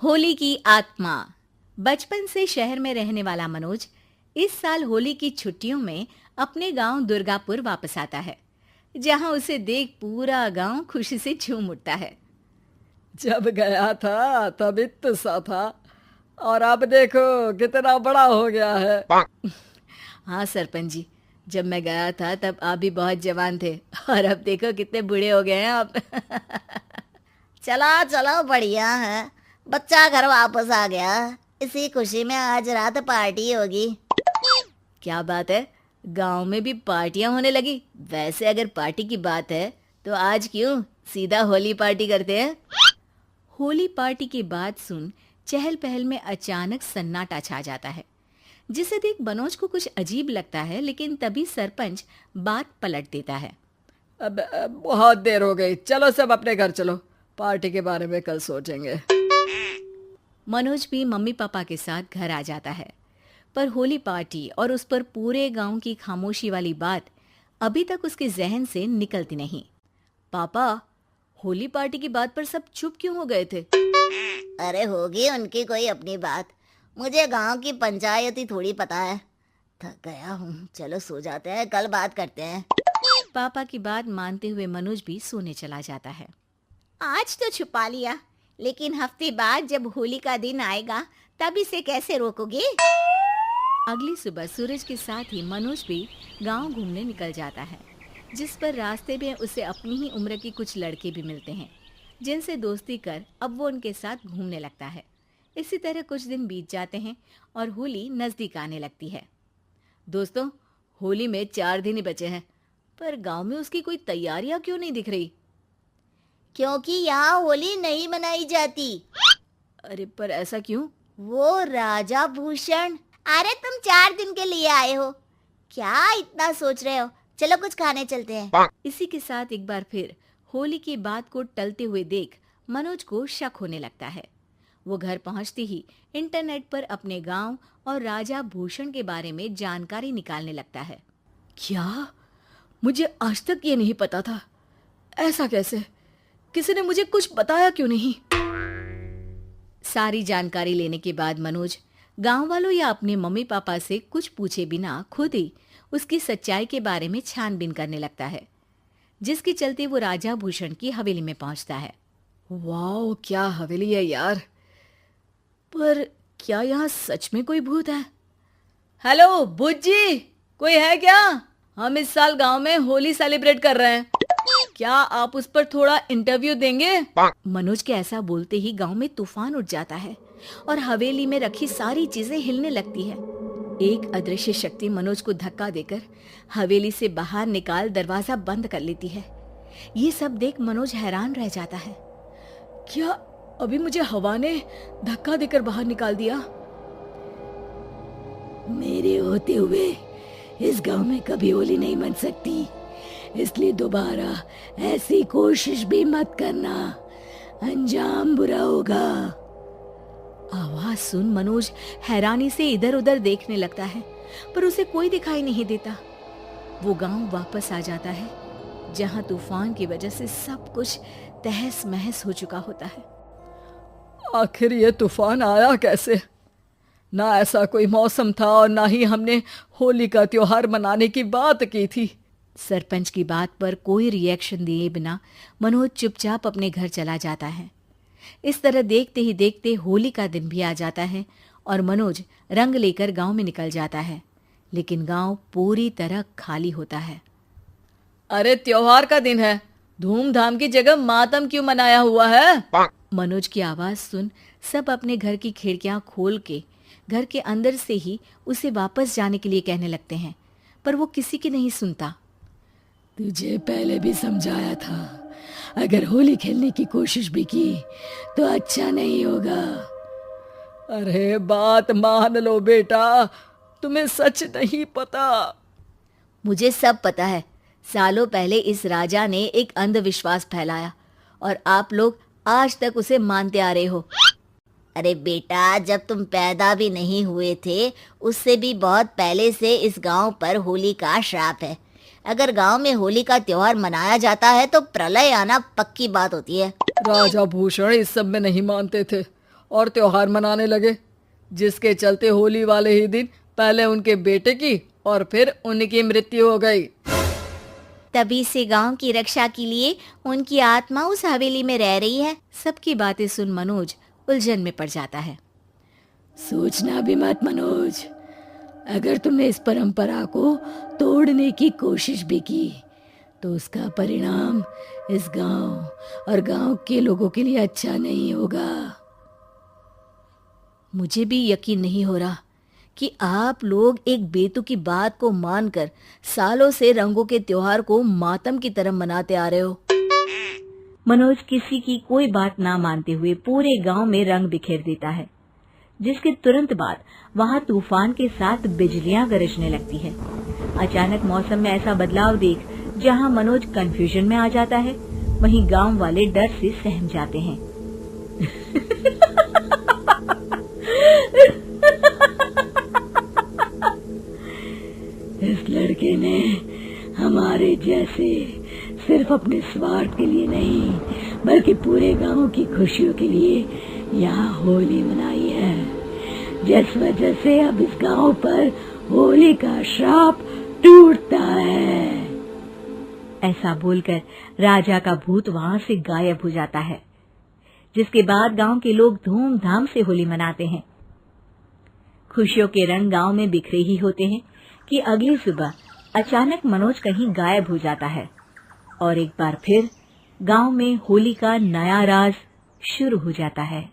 होली की आत्मा। बचपन से शहर में रहने वाला मनोज इस साल होली की छुट्टियों में अपने गांव दुर्गापुर वापस आता है, जहां उसे देख पूरा गांव खुशी से झूम उठता है। जब गया था तब इतना सा था और अब देखो कितना बड़ा हो गया है। हाँ सरपंच जी, जब मैं गया था तब आप भी बहुत जवान थे और अब देखो कितने बूढ़े हो गए हैं आप। चलो चलो, बढ़िया है। बच्चा घर वापस आ गया। इसी खुशी में आज रात पार्टी होगी। क्या बात है, गांव में भी पार्टियां होने लगी। वैसे अगर पार्टी की बात है तो आज क्यों सीधा होली पार्टी करते हैं। होली पार्टी की बात सुन चहल पहल में अचानक सन्नाटा छा जाता है, जिसे देख मनोज को कुछ अजीब लगता है। लेकिन तभी सरपंच बात पलट देता है। अब बहुत देर हो गई, चलो सब अपने घर चलो, पार्टी के बारे में कल सोचेंगे। मनोज भी मम्मी पापा के साथ घर आ जाता है, पर होली पार्टी और उस पर पूरे गांव की खामोशी वाली बात अभी तक उसके जहन से निकलती नहीं। पापा, होली पार्टी की बात पर सब चुप क्यों हो गए थे? अरे होगी उनकी कोई अपनी बात। मुझे गांव की पंचायत ही थोड़ी पता है। थक गया हूँ, चलो सो जाते हैं, कल बात करते हैं। पापा की बात मानते हुए मनोज भी सोने चला जाता है। आज तो छुपा लिया, लेकिन हफ्ते बाद जब होली का दिन आएगा तब इसे कैसे रोकोगे? अगली सुबह सूरज के साथ ही मनोज भी गांव घूमने निकल जाता है, जिस पर रास्ते में उसे अपनी ही उम्र के कुछ लड़के भी मिलते हैं, जिनसे दोस्ती कर अब वो उनके साथ घूमने लगता है। इसी तरह कुछ दिन बीत जाते हैं और होली नजदीक आने लगती है। दोस्तों, होली में 4 दिन ही बचे हैं, पर गांव में उसकी कोई तैयारियां क्यों नहीं दिख रही? क्योंकि यहाँ होली नहीं मनाई जाती। अरे पर ऐसा क्यों? वो राजा भूषण। अरे तुम 4 दिन के लिए आए हो, क्या इतना सोच रहे हो? चलो कुछ खाने चलते हैं। इसी के साथ एक बार फिर होली की बात को टलते हुए देख मनोज को शक होने लगता है। वो घर पहुंचते ही इंटरनेट पर अपने गांव और राजा भूषण के बारे में जानकारी निकालने लगता है। क्या? मुझे आज तक ये नहीं पता था। ऐसा कैसे? किसी ने मुझे कुछ बताया क्यों नहीं? सारी जानकारी लेने के बाद मनोज गांव वालों या अपने मम्मी पापा से कुछ पूछे बिना खुद ही उसकी सच्चाई के बारे में छानबीन करने लगता है, जिसके चलते वो राजा भूषण की हवेली में पहुंचता है। वाह, क्या हवेली है यार। पर क्या यहाँ सच में कोई भूत है? हेलो भूत जी, कोई है क्या? हम इस साल गांव में होली सेलिब्रेट कर रहे हैं, क्या आप उस पर थोड़ा इंटरव्यू देंगे? मनोज के ऐसा बोलते ही गांव में तूफान उठ जाता है और हवेली में रखी सारी चीजें हिलने लगती है। एक अदृश्य शक्ति मनोज को धक्का देकर हवेली से बाहर निकाल दरवाजा बंद कर लेती है। ये सब देख मनोज हैरान रह जाता है। क्या अभी मुझे हवा ने धक्का देकर बाहर निकाल दिया? मेरे होते हुए इस गांव में कभी होली नहीं मन सकती, इसलिए दोबारा ऐसी कोशिश भी मत करना, अंजाम बुरा होगा। आवाज सुन मनोज हैरानी से इधर उधर देखने लगता है, पर उसे कोई दिखाई नहीं देता। वो गांव वापस आ जाता है, जहां तूफान की वजह से सब कुछ तहस महस हो चुका होता है। आखिर ये तूफान आया कैसे? ना ऐसा कोई मौसम था और ना ही हमने होली का त्योहार मनाने की बात की थी। सरपंच की बात पर कोई रिएक्शन दिए बिना मनोज चुपचाप अपने घर चला जाता है। इस तरह देखते ही देखते होली का दिन भी आ जाता है और मनोज रंग लेकर गांव में निकल जाता है, लेकिन गांव पूरी तरह खाली होता है। अरे त्योहार का दिन है, धूमधाम की जगह मातम क्यों मनाया हुआ है? मनोज की आवाज सुन सब अपने घर की खिड़कियां खोल के घर के अंदर से ही उसे वापस जाने के लिए कहने लगते हैं, पर वो किसी की नहीं सुनता। तुझे पहले भी समझाया था, अगर होली खेलने की कोशिश भी की तो अच्छा नहीं होगा। अरे बात मान लो बेटा, तुम्हें सच नहीं पता। मुझे सब पता है। सालों पहले इस राजा ने एक अंधविश्वास फैलाया और आप लोग आज तक उसे मानते आ रहे हो। अरे बेटा, जब तुम पैदा भी नहीं हुए थे उससे भी बहुत पहले से इस गांव पर होली का श्राप है। अगर गांव में होली का त्योहार मनाया जाता है तो प्रलय आना पक्की बात होती है। राजा भूषण इस सब में नहीं मानते थे और त्योहार मनाने लगे, जिसके चलते होली वाले ही दिन पहले उनके बेटे की और फिर उनकी मृत्यु हो गई। तभी से गांव की रक्षा के लिए उनकी आत्मा उस हवेली में रह रही है। सबकी बातें सुन मनोज उलझन में पड़ जाता है। सोचना भी मत मनोज, अगर तुमने इस परंपरा को तोड़ने की कोशिश भी की तो उसका परिणाम इस गांव और गांव के लोगों के लिए अच्छा नहीं होगा। मुझे भी यकीन नहीं हो रहा कि आप लोग एक बेतुकी बात को मानकर सालों से रंगों के त्योहार को मातम की तरह मनाते आ रहे हो। मनोज किसी की कोई बात ना मानते हुए पूरे गांव में रंग बिखेर देता है, जिसके तुरंत बाद वहां तूफान के साथ बिजलियां गरजने लगती है। अचानक मौसम में ऐसा बदलाव देख जहां मनोज कंफ्यूजन में आ जाता है, वहीं गांव वाले डर से सहम जाते हैं। इस लड़के ने हमारे जैसे सिर्फ अपने स्वार्थ के लिए नहीं बल्कि पूरे गांव की खुशियों के लिए यहाँ होली मनाई है, जिस वजह से अब इस गांव पर होली का श्राप टूटता है। ऐसा बोलकर राजा का भूत वहां से गायब हो जाता है, जिसके बाद गांव के लोग धूमधाम से होली मनाते हैं। खुशियों के रंग गांव में बिखरे ही होते हैं कि अगली सुबह अचानक मनोज कहीं गायब हो जाता है और एक बार फिर गांव में होली का नया राज शुरू हो जाता है।